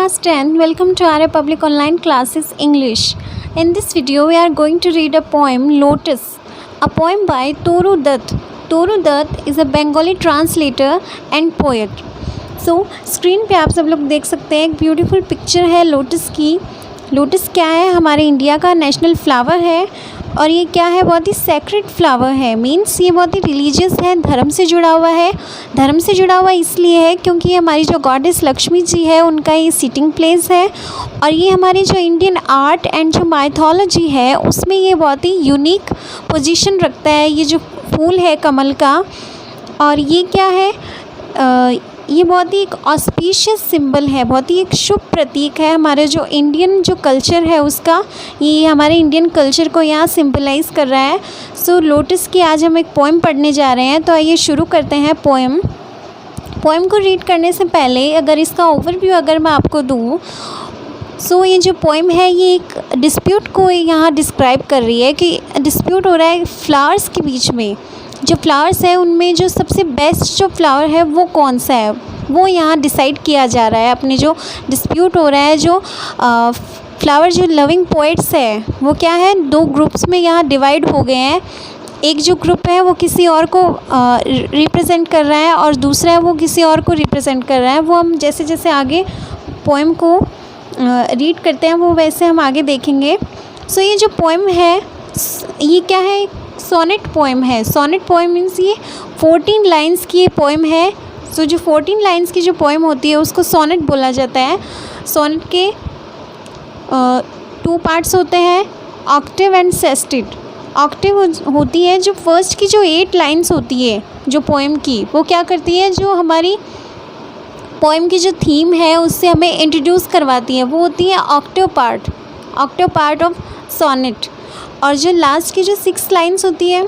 class 10. Welcome to our public online classes English. In this video we are going to read a poem Lotus, a poem by Toru Dutt. Toru Dutt is a Bengali translator and poet. Screen पे आप सब लोग देख सकते हैं एक beautiful picture है lotus की। लोटस क्या है? हमारे इंडिया का नेशनल फ्लावर है और ये क्या है? बहुत ही सेक्रेड फ्लावर है। मीन्स ये बहुत ही रिलीजियस है, धर्म से जुड़ा हुआ है। धर्म से जुड़ा हुआ इसलिए है क्योंकि हमारी जो गॉडेस लक्ष्मी जी है उनका ये सिटिंग प्लेस है और ये हमारी जो इंडियन आर्ट एंड जो माइथोलॉजी है उसमें ये बहुत ही यूनिक पोजीशन रखता है। ये जो फूल है कमल का, और ये क्या है? ये बहुत ही एक ऑस्पिशियस सिंबल है, बहुत ही एक शुभ प्रतीक है। हमारे जो इंडियन जो कल्चर है उसका, ये हमारे इंडियन कल्चर को यहाँ सिंबलाइज़ कर रहा है। लोटस की आज हम एक पोएम पढ़ने जा रहे हैं, तो आइए शुरू करते हैं पोएम को रीड करने से पहले अगर इसका ओवरव्यू अगर मैं आपको दूँ, ये जो पोएम है ये एक डिस्प्यूट को यहाँ डिस्क्राइब कर रही है कि डिस्प्यूट हो रहा है फ्लावर्स के बीच में। जो फ्लावर्स है उनमें जो सबसे बेस्ट जो फ्लावर है वो कौन सा है, वो यहाँ डिसाइड किया जा रहा है। अपने जो डिस्प्यूट हो रहा है, जो फ्लावर जो लविंग पोइट्स है वो क्या है, दो ग्रुप्स में यहाँ डिवाइड हो गए हैं। एक जो ग्रुप है वो किसी और को रिप्रेजेंट कर रहा है और दूसरा है वो किसी और को रिप्रेजेंट कर रहा है। वो हम जैसे जैसे आगे पोएम को रीड करते हैं वो वैसे हम आगे देखेंगे। ये जो पोएम है ये क्या है? सोनेट पोएम है। सोनेट पोएम मीन्स ये 14 लाइन्स की ये पोएम है। जो 14 लाइन्स की जो पोएम होती है उसको सोनेट बोला जाता है। सोनेट के 2 पार्ट्स होते हैं, ऑक्टेव एंड सेस्टेट। ऑक्टेव होती है जो फर्स्ट की जो 8 लाइन्स होती है जो पोएम की, वो क्या करती है, जो हमारी पोएम की जो थीम है उससे हमें इंट्रोड्यूस करवाती है, वो होती है ऑक्टेव पार्ट ऑफ सोनेट। और जो लास्ट की जो 6 लाइन्स होती है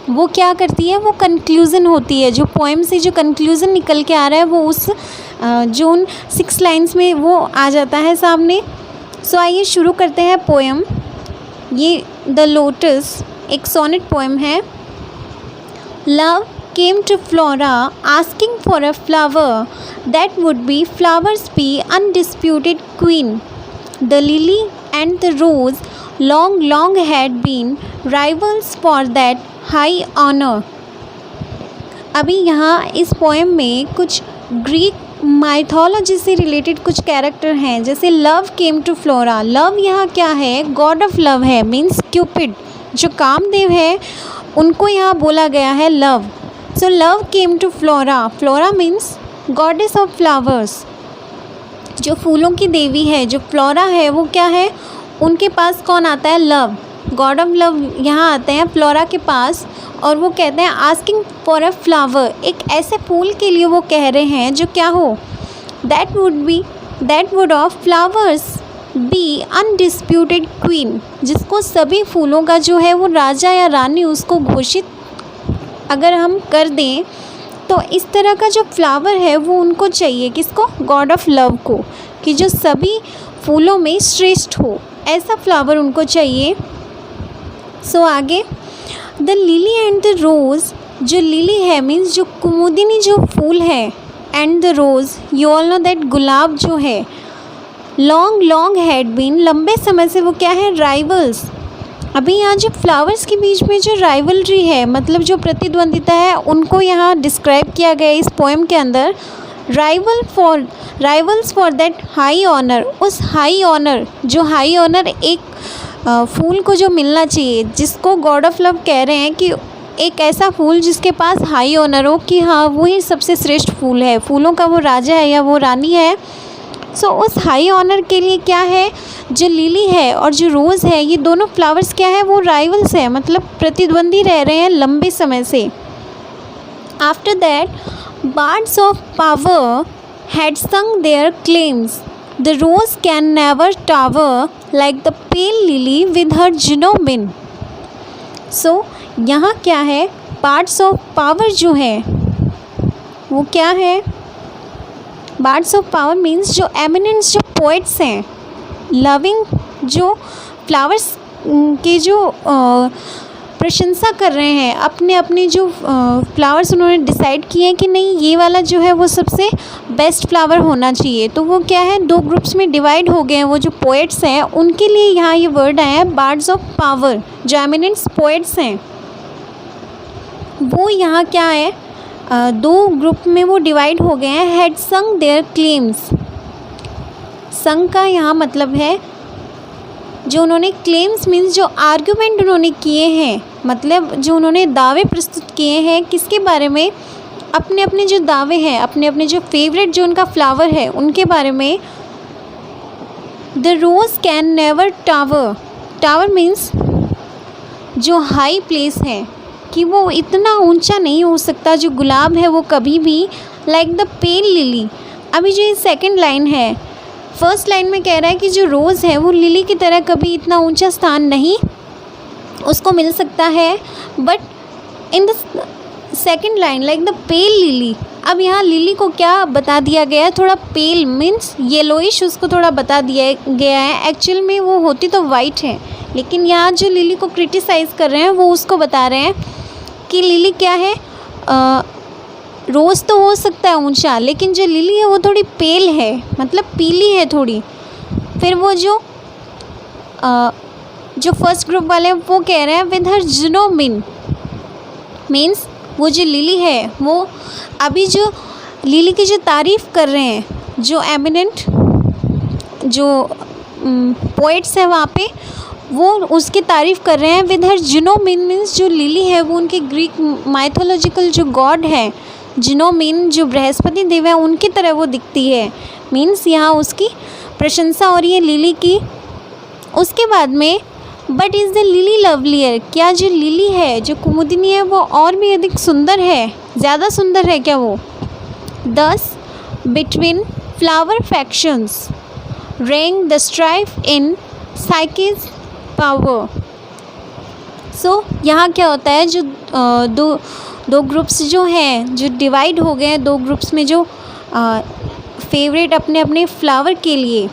वो क्या करती है, वो कंक्लूज़न होती है। जो पोएम से जो कंक्लूज़न निकल के आ रहा है वो उस जो उन 6 लाइन्स में वो आ जाता है सामने। आइए शुरू करते हैं पोएम। ये द लोटस एक सोनेट पोएम है। Love came to Flora asking for a flower that would be flowers be undisputed queen. The lily and the rose long had been rivals for that high honor। अभी यहाँ इस poem में कुछ Greek mythology से related कुछ character हैं, जैसे love came to Flora. Love यहाँ क्या है? गॉड ऑफ लव है, मीन्स क्यूपिड जो कामदेव है उनको यहाँ बोला गया है love. Love came to Flora. Flora means goddess of flowers, जो फूलों की देवी है। जो फ्लोरा है वो क्या है, उनके पास कौन आता है? लव, गॉड ऑफ लव यहाँ आते हैं फ्लोरा के पास और वो कहते हैं आस्किंग फॉर अ फ्लावर, एक ऐसे फूल के लिए वो कह रहे हैं जो क्या हो, that would of flowers be undisputed queen, जिसको सभी फूलों का जो है वो राजा या रानी उसको घोषित अगर हम कर दें, तो इस तरह का जो फ्लावर है वो उनको चाहिए। किसको? गॉड ऑफ लव को, कि जो सभी फूलों में श्रेष्ठ हो, ऐसा फ्लावर उनको चाहिए। आगे the lily and the rose. जो लिली है मीन्स जो कुमुदिनी जो फूल है, and the rose you all know that गुलाब जो है, लॉन्ग हैड बीन, लंबे समय से वो क्या है, राइवल्स। अभी यहाँ जो फ्लावर्स के बीच में जो राइवलरी है, मतलब जो प्रतिद्वंदिता है, उनको यहाँ डिस्क्राइब किया गया इस पोएम के अंदर। Rivals for that high honour, उस हाई ऑनर, जो हाई ऑनर एक फूल को जो मिलना चाहिए, जिसको गॉड ऑफ लव कह रहे हैं कि एक ऐसा फूल जिसके पास हाई ऑनर हो, कि हाँ वही सबसे श्रेष्ठ फूल है, फूलों का वो राजा है या वो रानी है। उस हाई ऑनर के लिए क्या है, जो लिली है और जो रोज़ है, ये दोनों फ्लावर्स क्या है, वो राइवल्स है, मतलब प्रतिद्वंदी रह रहे हैं लंबे समय से। After that bards of power had sung their claims. The rose can never tower like the pale lily with her genuine. यहाँ क्या है, bards of power जो है वो क्या है? bards of power means जो eminent जो poets हैं, loving जो flowers के जो प्रशंसा कर रहे हैं, अपने अपने जो फ्लावर्स उन्होंने डिसाइड किए हैं कि नहीं ये वाला जो है वो सबसे बेस्ट फ्लावर होना चाहिए। तो वो क्या है, दो ग्रुप्स में डिवाइड हो गए हैं। वो जो पोएट्स हैं उनके लिए यहाँ ये वर्ड आया है बार्ड्स ऑफ पावर। जो एमिनेंट पोएट्स हैं वो यहाँ क्या है, दो ग्रुप में वो डिवाइड हो गए हैं। हैड संग देयर क्लेम्स। संग का यहाँ मतलब है जो उन्होंने क्लेम्स मीन्स जो आर्गुमेंट उन्होंने किए हैं, मतलब जो उन्होंने दावे प्रस्तुत किए हैं किसके बारे में, अपने अपने जो दावे हैं, अपने अपने जो फेवरेट जो उनका फ्लावर है उनके बारे में। The rose can never tower. Tower means जो हाई प्लेस है, कि वो इतना ऊंचा नहीं हो सकता जो गुलाब है वो कभी भी। Like the pale lily. अभी जो ये सेकंड लाइन है, फर्स्ट लाइन में कह रहा है कि जो रोज़ है वो लिली की तरह कभी इतना ऊंचा स्थान नहीं उसको मिल सकता है। But in the second line like the pale lily, अब यहाँ लिली को क्या बता दिया गया है, थोड़ा पेल मीन्स येलोइश उसको थोड़ा बता दिया गया है। एक्चुअल में वो होती तो वाइट है, लेकिन यहाँ जो लिली को क्रिटिसाइज़ कर रहे हैं वो उसको बता रहे हैं कि लिली क्या है, रोज़ तो हो सकता है ऊंचा, लेकिन जो लिली है वो थोड़ी पेल है, मतलब पीली है थोड़ी। फिर वो जो फर्स्ट ग्रुप वाले हैं वो कह रहे हैं विद हर जिनोमिन मीन्स वो जो लिली है वो अभी जो लिली की जो तारीफ़ कर रहे हैं, जो एमिनेंट जो पोइट्स हैं वहाँ पे वो उसकी तारीफ़ कर रहे हैं। विद हर जिनोमिन मीन्स जो लिली है वो उनके ग्रीक माइथोलॉजिकल जो गॉड है जिनोमिन, जो बृहस्पति देव है उनकी तरह वो दिखती है। मीन्स यहाँ उसकी प्रशंसा हो रही है लिली की। उसके बाद में but is the lily lovelier. क्या जो लिली है जो कुमुदिनी है वो और भी अधिक सुंदर है, ज़्यादा सुंदर है क्या वो। This between flower factions rang the strife in साइकिस पावर। सो यहाँ क्या होता है, जो दो ग्रुप्स जो हैं जो डिवाइड हो गए हैं, दो ग्रुप्स में जो फेवरेट अपने अपने फ्लावर के लिए।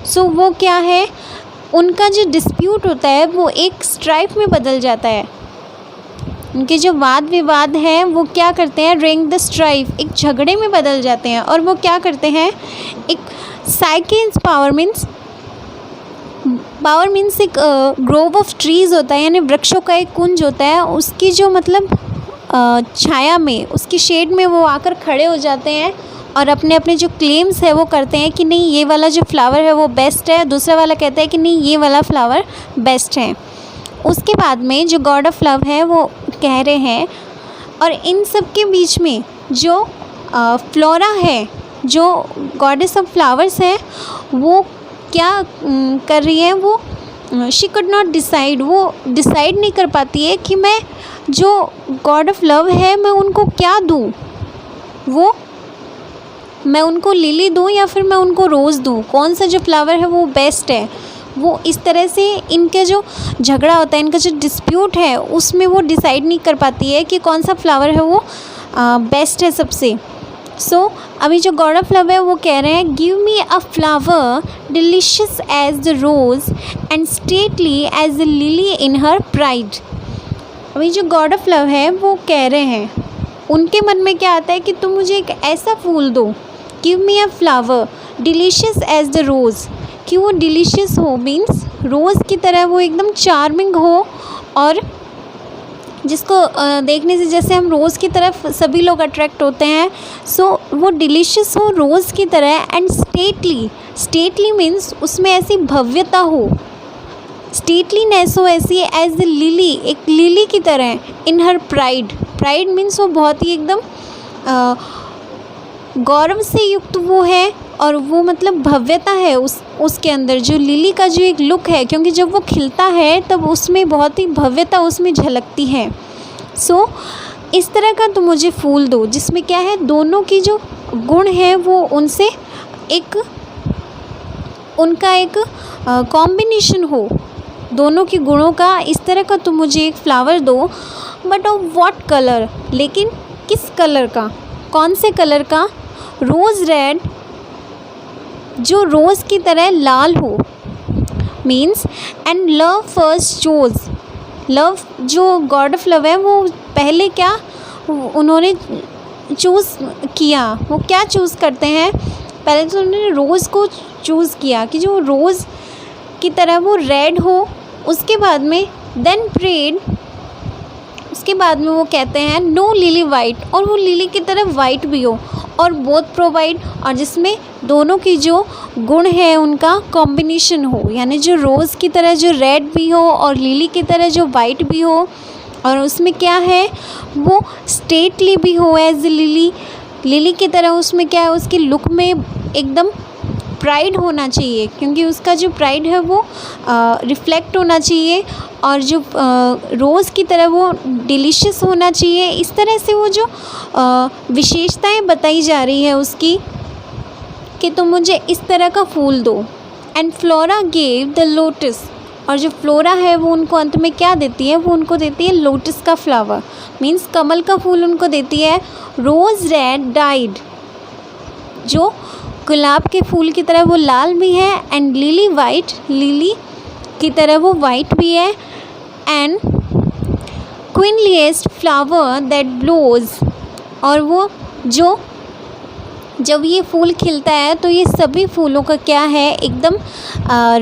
सो वो क्या है, उनका जो डिस्प्यूट होता है वो एक स्ट्राइफ में बदल जाता है। उनके जो वाद विवाद हैं वो क्या करते हैं, रेंग द स्ट्राइफ, एक झगड़े में बदल जाते हैं। और वो क्या करते हैं, एक साइकिस पावर मीन्स एक ग्रोव ऑफ ट्रीज़ होता है, यानी वृक्षों का एक कुंज होता है। उसकी जो मतलब छाया में, उसकी शेड में वो आकर खड़े हो जाते हैं और अपने अपने जो क्लेम्स है वो करते हैं कि नहीं ये वाला जो फ्लावर है वो बेस्ट है, दूसरा वाला कहता है कि नहीं ये वाला फ्लावर बेस्ट है। उसके बाद में जो गॉड ऑफ लव है वो कह रहे हैं, और इन सब के बीच में जो फ्लोरा है जो गॉडेस ऑफ फ्लावर्स है वो क्या कर रही है, वो शी कुड नॉट डिसाइड, वो डिसाइड नहीं कर पाती है कि मैं जो गॉड ऑफ लव है मैं उनको क्या दूँ, वो मैं उनको लिली दूँ या फिर मैं उनको रोज़ दूँ, कौन सा जो फ्लावर है वो बेस्ट है। वो इस तरह से इनके जो झगड़ा होता है, इनका जो डिस्प्यूट है उसमें वो डिसाइड नहीं कर पाती है कि कौन सा फ्लावर है वो बेस्ट है सबसे। सो अभी जो गॉड ऑफ लव है वो कह रहे हैं give me a flower delicious as the rose and stately as the lily in her pride. अभी जो गॉड ऑफ लव है वो कह रहे हैं, उनके मन में क्या आता है कि तुम मुझे एक ऐसा फूल दो, give me a flower delicious as the rose, कि वो डिलीशियस हो मीन्स रोज़ की तरह वो एकदम चार्मिंग हो, और जिसको देखने से जैसे हम रोज़ की तरफ सभी लोग अट्रैक्ट होते हैं। सो वो डिलीशियस हो रोज़ की तरह, एंड स्टेटली, स्टेटली मीन्स उसमें ऐसी भव्यता हो, स्टेटलीनेस हो ऐसी, एज द लिली, एक लिली की तरह, इन हर प्राइड, प्राइड मीन्स वो बहुत ही एकदम गौरव से युक्त वो है, और वो मतलब भव्यता है उसके अंदर, जो लिली का जो एक लुक है, क्योंकि जब वो खिलता है तब उसमें बहुत ही भव्यता उसमें झलकती है। सो इस तरह का तो मुझे फूल दो जिसमें क्या है, दोनों की जो गुण है वो उनसे एक उनका एक कॉम्बिनेशन हो, दोनों के गुणों का, इस तरह का तो मुझे एक फ्लावर दो। बट ऑफ व्हाट कलर, लेकिन किस कलर का, कौन से कलर का, रोज़ रेड, जो रोज़ की तरह लाल हो, means and love first chose, love, जो गॉड ऑफ लव है वो पहले क्या उन्होंने चूज़ किया, वो क्या चूज़ करते हैं, पहले तो उन्होंने रोज़ को चूज़ किया कि जो रोज़ की तरह वो रेड हो, उसके बाद में देन प्रेड, उसके बाद में वो कहते हैं नो लिली वाइट, और वो लिली की तरह वाइट भी हो और बोथ प्रोवाइड, और जिसमें दोनों की जो गुण है उनका कॉम्बिनेशन हो, यानी जो रोज़ की तरह जो रेड भी हो और लिली की तरह जो वाइट भी हो, और उसमें क्या है वो स्टेटली भी हो एज लिली की तरह। उसमें क्या है, उसकी लुक में एकदम प्राइड होना चाहिए, क्योंकि उसका जो प्राइड है वो रिफ्लेक्ट होना चाहिए, और जो रोज़ की तरह वो डिलीशियस होना चाहिए। इस तरह से वो जो विशेषताएं बताई जा रही है उसकी, कि तुम मुझे इस तरह का फूल दो। And flora gave the lotus, और जो फ्लोरा है वो उनको अंत में क्या देती है, वो उनको देती है लोटस का फ्लावर, मीन्स कमल का फूल उनको देती है। रोज़ रेड डाइड, जो गुलाब के फूल की तरह वो लाल भी है, एंड लिली वाइट, लिली की तरह वो वाइट भी है। एंड क्वीनलीस्ट फ्लावर दैट ब्लोज, और वो जो जब ये फूल खिलता है तो ये सभी फूलों का क्या है, एकदम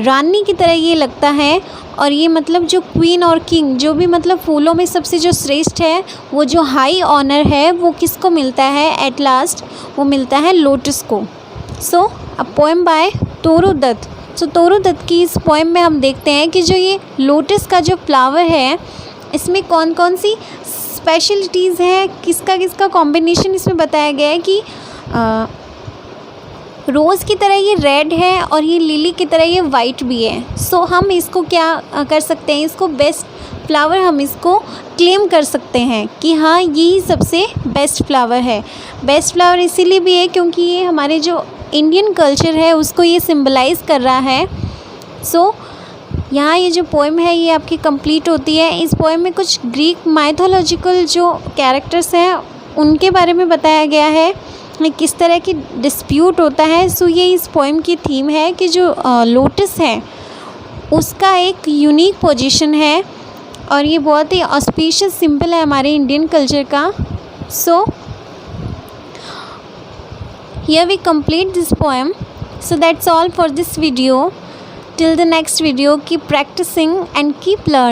रानी की तरह ये लगता है। और ये मतलब जो क्वीन और किंग, जो भी मतलब फूलों में सबसे जो श्रेष्ठ है, वो जो हाई ऑनर है वो किसको मिलता है, एट लास्ट वो मिलता है लोटस को। सो अ पोएम बाय तोरू दत्त। सो तोरू दत्त की इस पोएम में हम देखते हैं कि जो ये लोटस का जो फ्लावर है, इसमें कौन कौन सी स्पेशलिटीज़ हैं, किसका किसका कॉम्बिनेशन इसमें बताया गया है कि रोज़ की तरह ये रेड है और ये लिली की तरह ये वाइट भी है। सो हम इसको क्या कर सकते हैं, इसको बेस्ट फ्लावर हम इसको क्लेम कर सकते हैं कि हाँ यही सबसे बेस्ट फ्लावर है। बेस्ट फ्लावर इसीलिए भी है क्योंकि ये हमारे जो इंडियन कल्चर है उसको ये सिंबलाइज़ कर रहा है। सो यहाँ ये जो पोएम है ये आपकी कंप्लीट होती है। इस पोएम में कुछ ग्रीक माइथोलॉजिकल जो कैरेक्टर्स हैं उनके बारे में बताया गया है, किस तरह की डिस्प्यूट होता है। सो ये इस पोएम की थीम है कि जो लोटस है उसका एक यूनिक पोजीशन है, और ये बहुत ही ऑस्पिशियस सिंबल है हमारे इंडियन कल्चर का। सो here we complete this poem. So that's all for this video. Till the next video, keep practicing and keep learning.